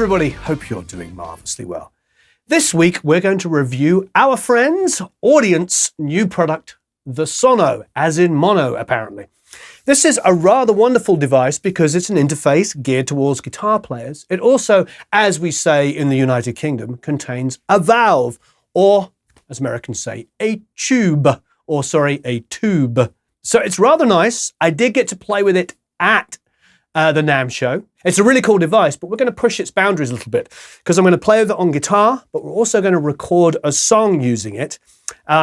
everybody, hope you're doing marvelously well. This week we're going to review our friends Audient's new product, the Sono, as in mono apparently. This is a rather wonderful device because it's an interface geared towards guitar players. It also, as we say in the United Kingdom, contains a valve, or as Americans say, a tube. A tube. So it's rather nice. I did get to play with it at the NAMM show. It's a really cool device, but we're going to push its boundaries a little bit because I'm going to play with it on guitar, but we're also going to record a song using it,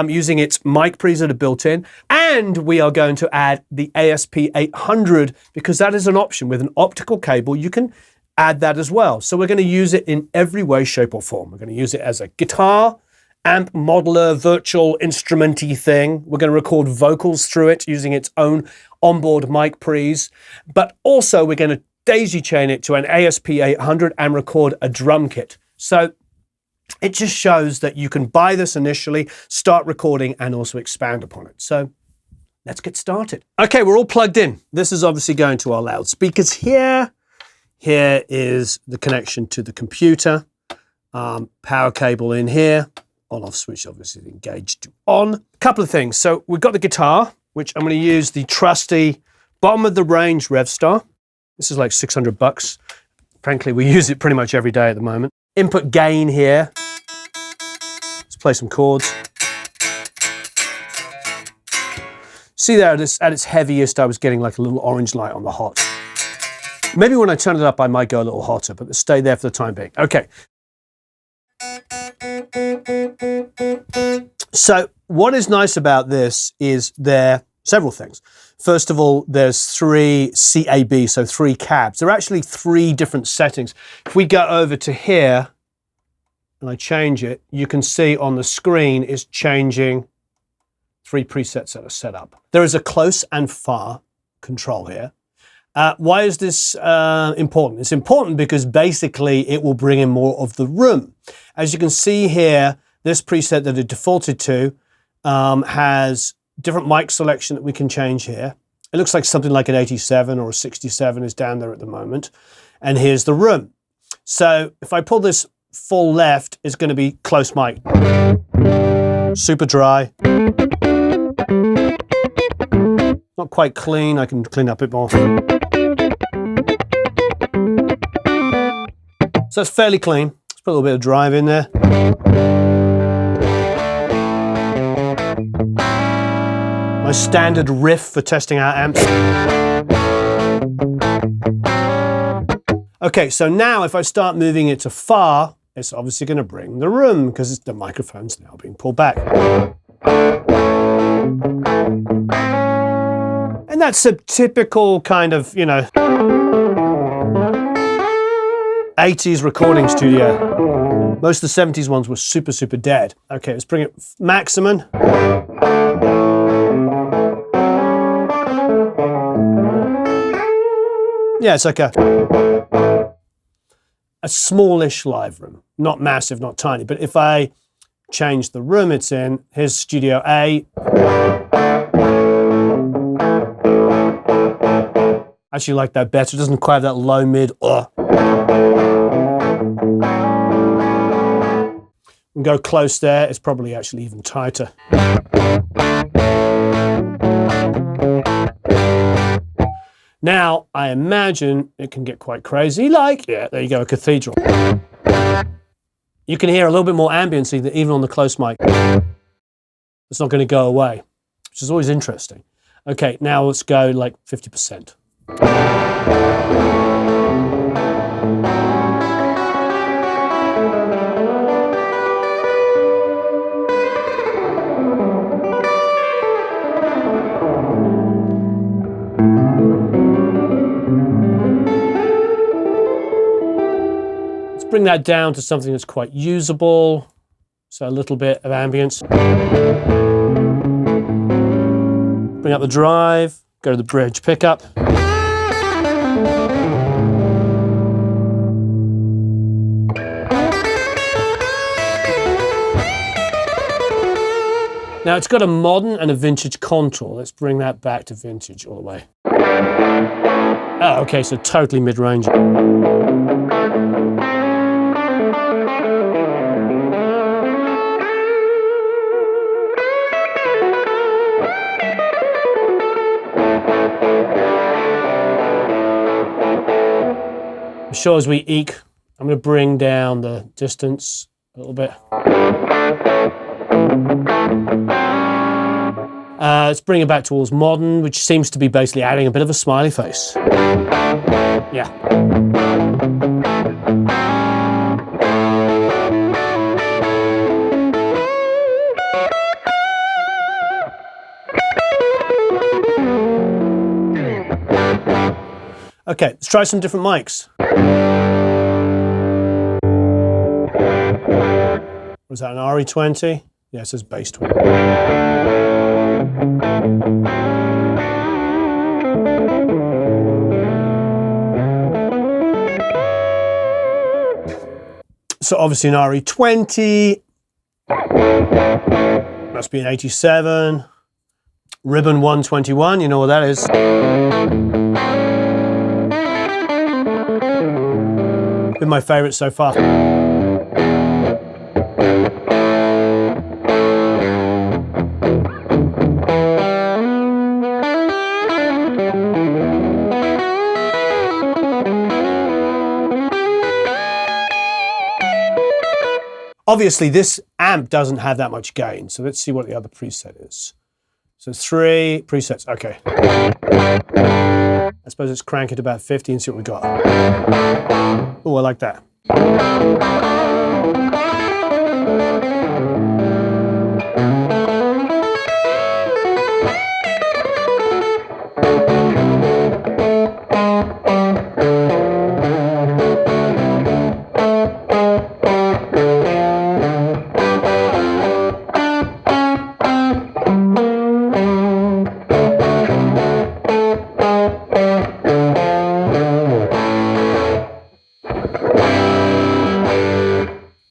using its mic pre's that are built in, and we are going to add the ASP800 because that is an option. With an optical cable, you can add that as well. So we're going to use it in every way, shape or form. We're going to use it as a guitar, amp, modeler, virtual instrument-y thing. We're going to record vocals through it using its own onboard mic pre's, but also we're going to daisy chain it to an ASP800 and record a drum kit. So it just shows that you can buy this initially, start recording, and also expand upon it. So let's get started. Okay, we're all plugged in. This is obviously going to our loudspeakers here. Here is the connection to the computer. Power cable in here. On-off switch obviously engaged to on. A couple of things. So we've got the guitar, which I'm going to use the trusty bottom of the range Revstar. This is like $600. Frankly, we use it pretty much every day at the moment. Input gain here. Let's play some chords. See there, at its heaviest, I was getting like a little orange light on the hot. Maybe when I turn it up, I might go a little hotter, but let's stay there for the time being. Okay. So what is nice about this is there are several things. First of all, there's three CAB, so three cabs. There are actually three different settings. If we go over to here and I change it, you can see on the screen it's changing three presets that are set up. There is a close and far control here. Why is this important? It's important because basically it will bring in more of the room. As you can see here, this preset that it defaulted to has different mic selection that we can change here. It looks like something like an 87 or a 67 is down there at the moment. And here's the room. So if I pull this full left, it's going to be close mic. Super dry. Not quite clean. I can clean up a bit more. So it's fairly clean. Let's put a little bit of drive in there. My standard riff for testing out amps. Okay, so now if I start moving it to far, it's obviously going to bring the room because the microphone's now being pulled back. And that's a typical kind of, 80s recording studio. Most of the 70s ones were super, super dead. Okay, let's bring it maximum. Yeah, it's like a smallish live room. Not massive, not tiny. But if I change the room it's in, here's Studio A. Actually like that better. It doesn't quite have that low mid. And go close there. It's probably actually even tighter. Now, I imagine it can get quite crazy, yeah, there you go, a cathedral. You can hear a little bit more ambiency than even on the close mic. It's not going to go away, which is always interesting. Okay, now let's go like 50%. Bring that down to something that's quite usable. So a little bit of ambience. Bring up the drive, go to the bridge pickup. Now it's got a modern and a vintage contour. Let's bring that back to vintage all the way. Oh, okay, so totally mid-range. sure as we eke, I'm going to bring down the distance a little bit. Let's bring it back towards modern, which seems to be basically adding a bit of a smiley face. Yeah. Okay, let's try some different mics. Was that an RE20? Yeah, it says bass 20. So obviously an RE20. Must be an 87. Ribbon 121, you know what that is. Been my favorite so far. Obviously, this amp doesn't have that much gain, so let's see what the other preset is. So 3 presets, okay. I suppose let's crank it to about 50 and see what we got. Oh, I like that.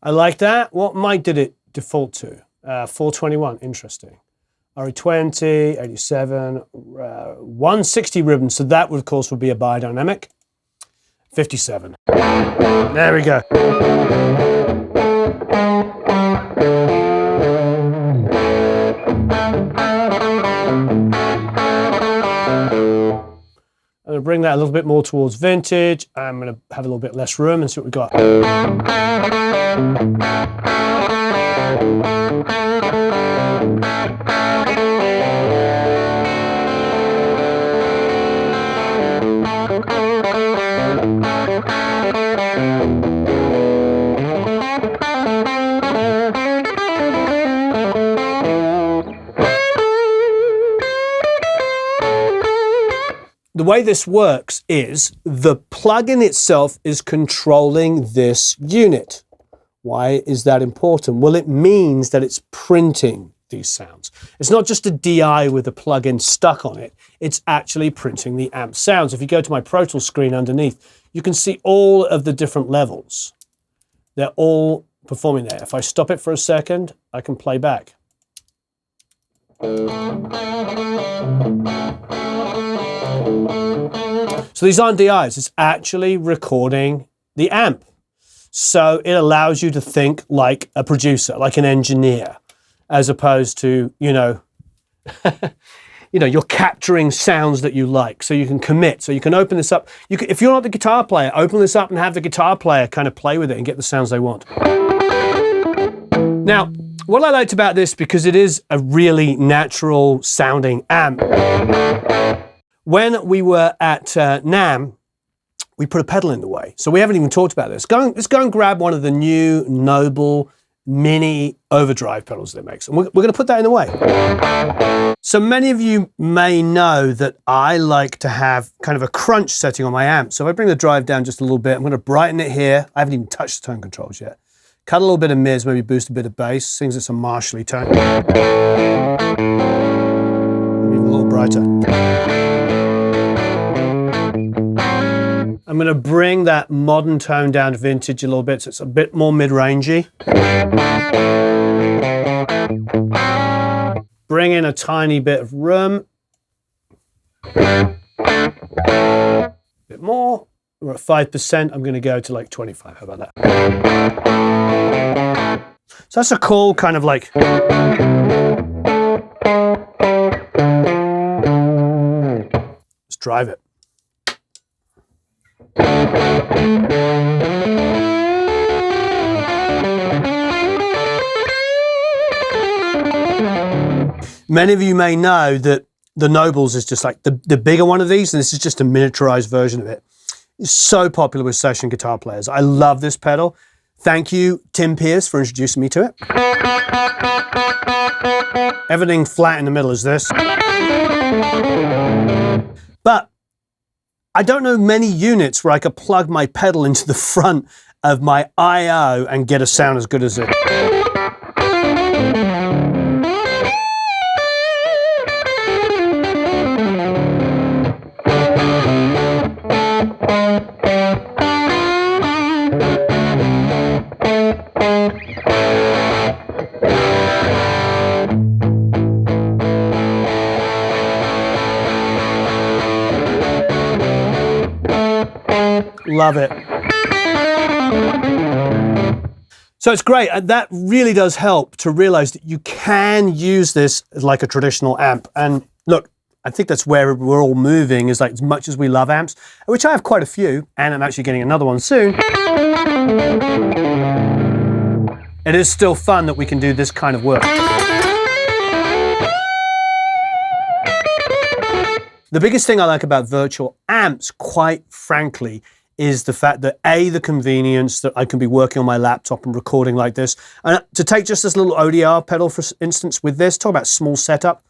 I like that. What mic did it default to? 421, interesting. RE20, 87, 160 ribbon, so that would, of course, would be a biodynamic. 57. There we go. I'm going to bring that a little bit more towards vintage. I'm going to have a little bit less room and see what we got. The way this works is the plugin itself is controlling this unit. Why is that important? Well, it means that it's printing these sounds. It's not just a DI with a plugin stuck on it. It's actually printing the amp sounds. If you go to my Pro Tools screen underneath, you can see all of the different levels. They're all performing there. If I stop it for a second, I can play back. So these aren't DIs, it's actually recording the amp. So it allows you to think like a producer, like an engineer, as opposed to, you're capturing sounds that you like, so you can commit. So you can open this up. If you're not the guitar player, open this up and have the guitar player kind of play with it and get the sounds they want. Now, what I liked about this, because it is a really natural sounding amp, when we were at NAMM, we put a pedal in the way. So we haven't even talked about this. Let's go and grab one of the new Noble mini overdrive pedals they make. So we're going to put that in the way. So many of you may know that I like to have kind of a crunch setting on my amp. So if I bring the drive down just a little bit, I'm going to brighten it here. I haven't even touched the tone controls yet. Cut a little bit of mids, maybe boost a bit of bass. Sings it's a martially tone. Maybe even a little brighter. I'm going to bring that modern tone down to vintage a little bit, so it's a bit more mid-rangey. Bring in a tiny bit of room. A bit more. We're at 5%. I'm going to go to like 25. How about that? So that's a cool kind of like... Let's drive it. Many of you may know that the Nobles is just like the bigger one of these, and this is just a miniaturized version of it. It's so popular with session guitar players. I love this pedal. Thank you, Tim Pierce, for introducing me to it. Everything flat in the middle is this. But I don't know many units where I could plug my pedal into the front of my I/O and get a sound as good as it. Love it. So it's great. And that really does help to realize that you can use this like a traditional amp. And look, I think that's where we're all moving, is like, as much as we love amps, which I have quite a few, and I'm actually getting another one soon. It is still fun that we can do this kind of work. The biggest thing I like about virtual amps, quite frankly, is the fact that the convenience that I can be working on my laptop and recording like this. And to take just this little ODR pedal, for instance, with this, talk about small setup,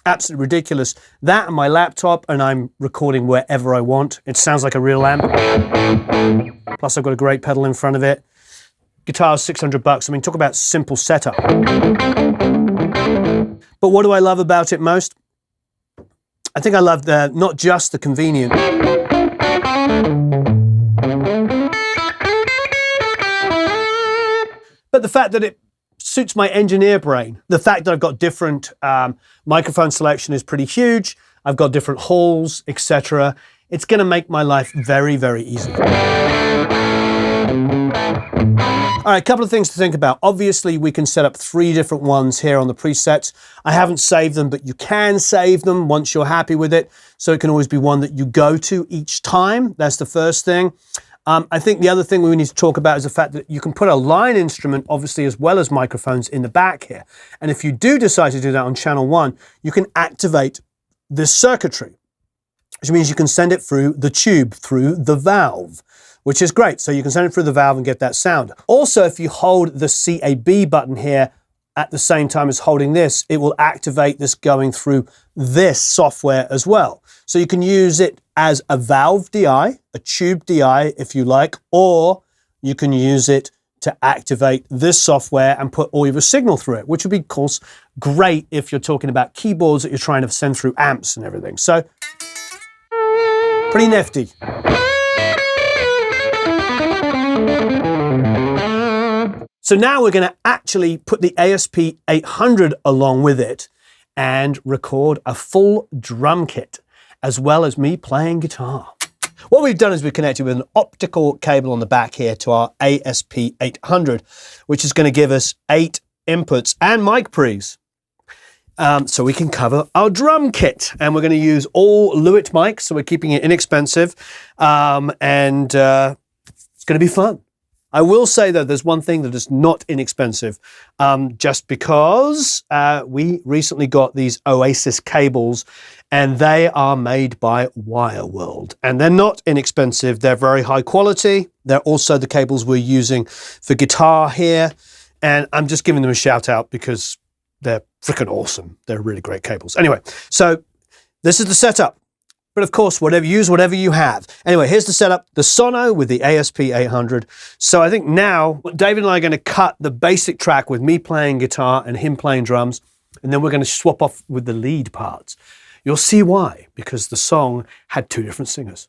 absolutely ridiculous. That and my laptop, and I'm recording wherever I want. It sounds like a real amp. Plus I've got a great pedal in front of it. Guitar's $600. I mean, talk about simple setup. But what do I love about it most? I think I love not just the convenience, but the fact that it suits my engineer brain. The fact that I've got different microphone selection is pretty huge. I've got different halls, etc. It's going to make my life very, very easy. All right, a couple of things to think about. Obviously, we can set up 3 different ones here on the presets. I haven't saved them, but you can save them once you're happy with it. So it can always be one that you go to each time. That's the first thing. I think the other thing we need to talk about is the fact that you can put a line instrument, obviously, as well as microphones in the back here. And if you do decide to do that on channel 1, you can activate this circuitry, which means you can send it through the tube, through the valve, which is great. So you can send it through the valve and get that sound. Also, if you hold the CAB button here at the same time as holding this, it will activate this going through this software as well. So you can use it as a valve DI, a tube DI if you like, or you can use it to activate this software and put all your signal through it, which would be, of course, great if you're talking about keyboards that you're trying to send through amps and everything. So, pretty nifty. So now we're going to actually put the ASP800 along with it and record a full drum kit, as well as me playing guitar. What we've done is we've connected with an optical cable on the back here to our ASP800, which is going to give us 8 inputs and mic pre's. So we can cover our drum kit, and we're going to use all Lewitt mics, so we're keeping it inexpensive, and it's going to be fun. I will say, though, there's one thing that is not inexpensive, just because we recently got these Oasis cables, and they are made by Wireworld, and they're not inexpensive. They're very high quality. They're also the cables we're using for guitar here, and I'm just giving them a shout out because they're freaking awesome. They're really great cables. Anyway, so this is the setup. But of course, use whatever you have. Anyway, here's the setup, the Sono with the ASP800. So I think now David and I are going to cut the basic track with me playing guitar and him playing drums, and then we're going to swap off with the lead parts. You'll see why, because the song had 2 different singers.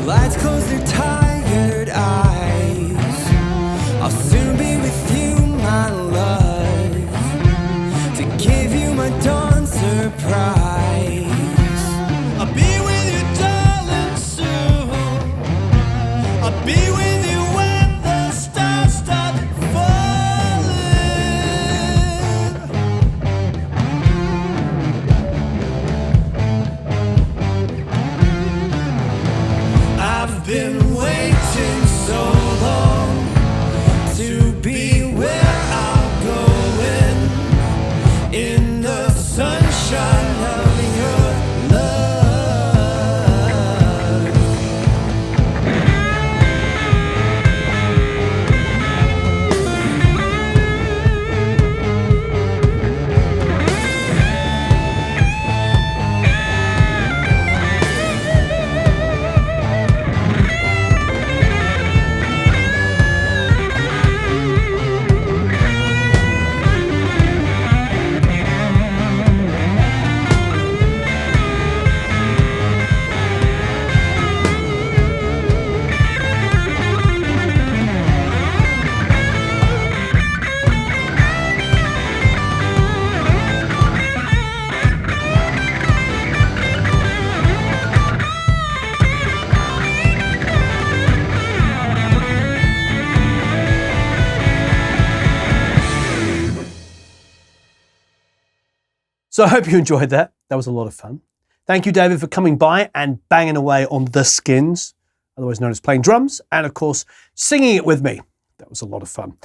Lights close their tired eyes. I'll soon be with you, my love, to give you my dawn. So I hope you enjoyed that. That was a lot of fun. Thank you, David, for coming by and banging away on the skins, otherwise known as playing drums, and of course, singing it with me. That was a lot of fun.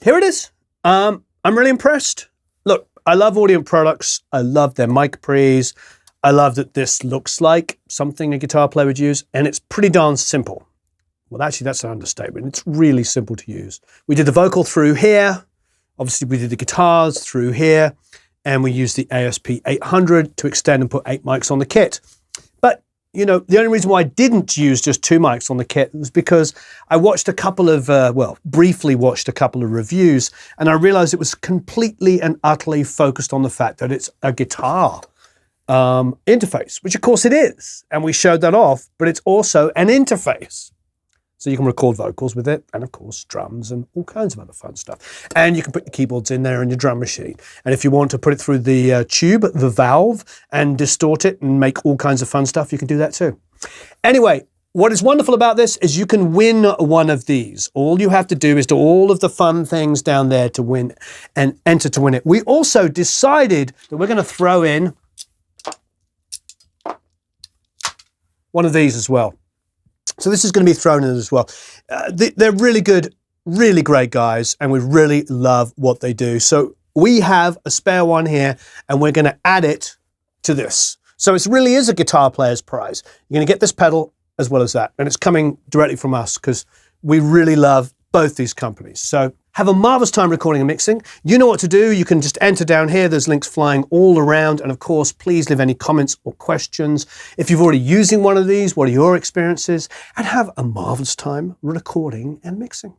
Here it is. I'm really impressed. Look, I love Audient products. I love their mic pre's. I love that this looks like something a guitar player would use, and it's pretty darn simple. Well, actually, that's an understatement. It's really simple to use. We did the vocal through here. Obviously, we did the guitars through here, and we used the ASP 800 to extend and put 8 mics on the kit. But, you know, the only reason why I didn't use just 2 mics on the kit was because I watched a couple of, briefly watched a couple of reviews, and I realized it was completely and utterly focused on the fact that it's a guitar interface, which of course it is. And we showed that off, but it's also an interface. So you can record vocals with it, and of course drums and all kinds of other fun stuff. And you can put your keyboards in there and your drum machine. And if you want to put it through the tube, the valve, and distort it and make all kinds of fun stuff, you can do that too. Anyway, what is wonderful about this is you can win one of these. All you have to do is do all of the fun things down there to win and enter to win it. We also decided that we're going to throw in one of these as well. So this is going to be thrown in as well. They're really good, really great guys, and we really love what they do. So we have a spare one here, and we're going to add it to this. So it really is a guitar player's prize. You're going to get this pedal as well as that, and it's coming directly from us because we really love both these companies. So have a marvelous time recording and mixing. You know what to do. You can just enter down here. There's links flying all around. And of course, please leave any comments or questions. If you've already using one of these, what are your experiences? And have a marvelous time recording and mixing.